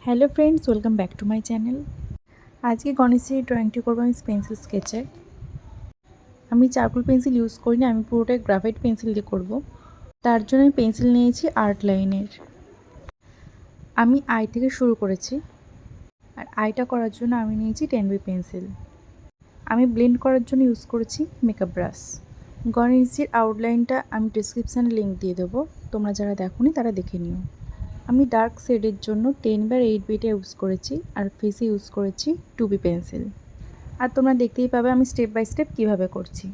Hello friends, welcome back to my channel. আজকে গণেশের ড্রয়িংটি করবো আমি পেন্সিল স্কেচে। আমি চারকোল পেন্সিল ইউজ করিনি, আমি পুরোটাই গ্রাফাইট পেন্সিল দিয়ে করব। তার জন্য আমি পেন্সিল নিয়েছি আর্ট লাইনের। আমি আই থেকে শুরু করেছি, আর আইটা করার জন্য আমি নিয়েছি 10B পেন্সিল। আমি ব্লেন্ড করার জন্য ইউজ করেছি মেকআপ ব্রাশ। গণেশের আউটলাইনটা আমি ডিসক্রিপশানে লিঙ্ক দিয়ে দেবো, তোমরা যারা দেখোনি তারা দেখে নিও। আমি ডার্ক শেডের জন্য 10/8Bটা ইউজ করেছি, আর ফেসে ইউজ করেছি 2B পেন্সিল। আর তোমরা দেখতেই পাবে আমি স্টেপ বাই স্টেপ কীভাবে করছি।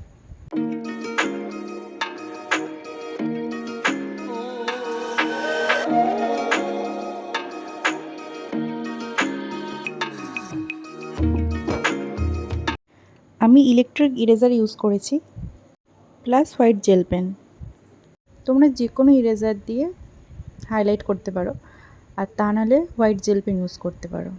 আমি ইলেকট্রিক ইরেজার ইউজ করেছি, প্লাস হোয়াইট জেল পেন। তোমরা যে কোনো ইরেজার দিয়ে হাইলাইট করতে পারো, আর তা নাহলে হোয়াইট জেল পেন ইউজ করতে পারো।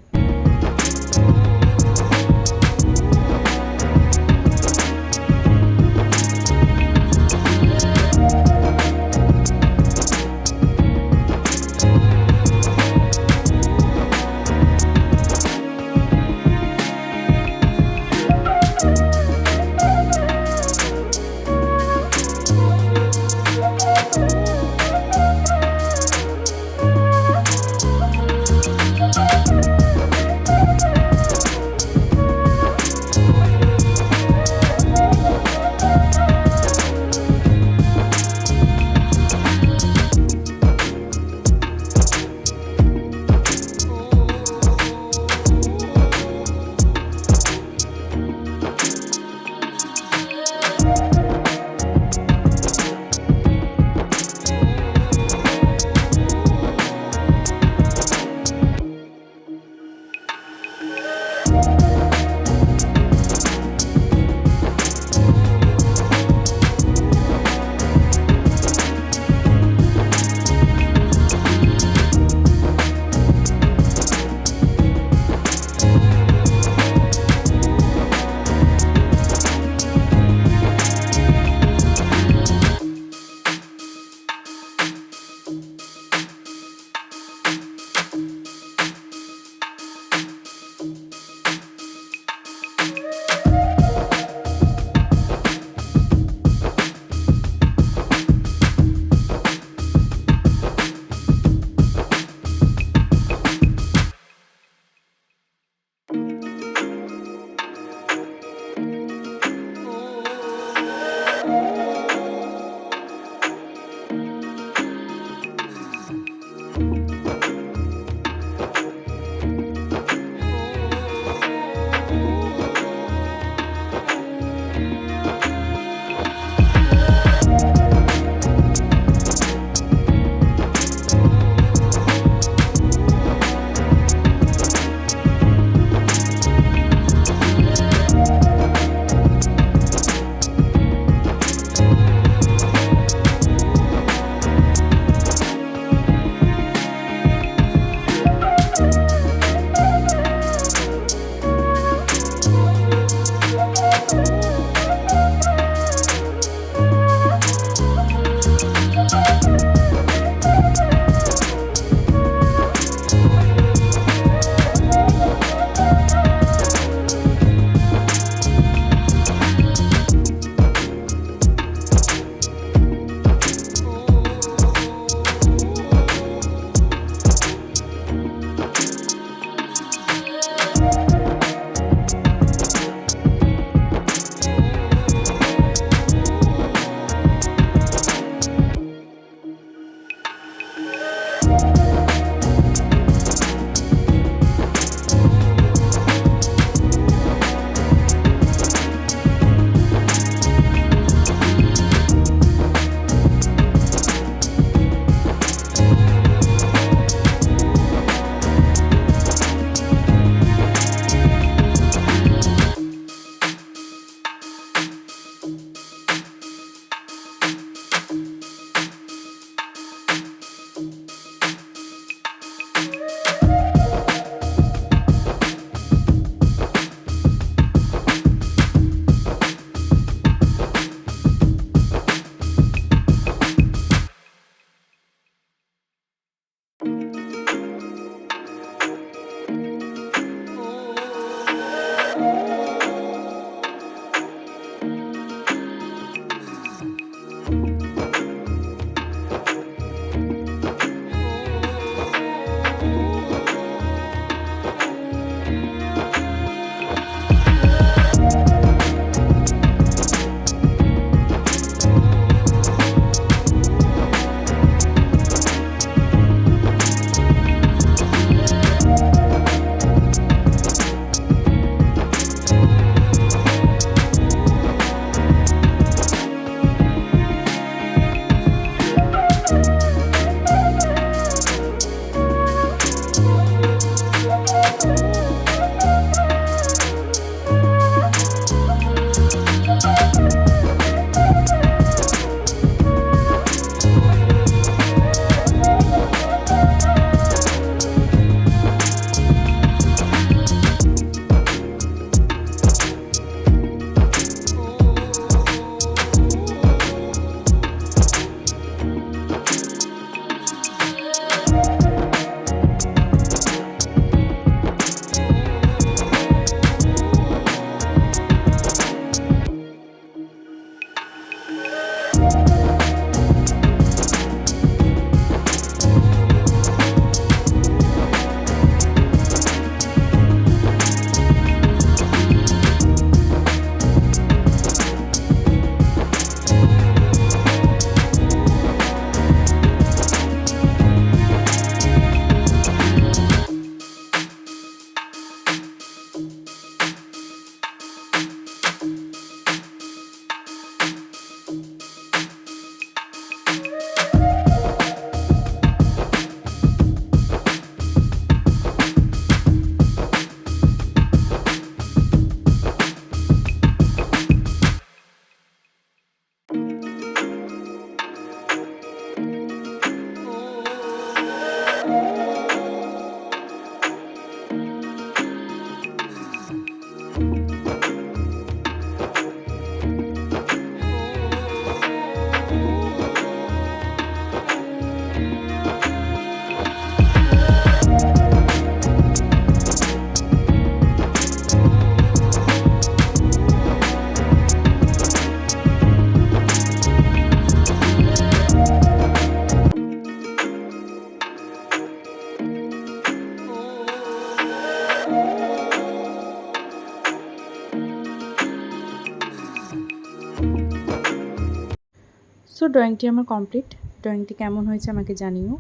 সো ড্রয়িংটি আমার কমপ্লিট। ড্রয়িংটি কেমন হয়েছে আমাকে জানিও।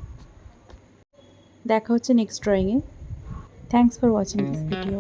দেখা হচ্ছে নেক্সট ড্রয়িংয়ে। Thanks for watching this video.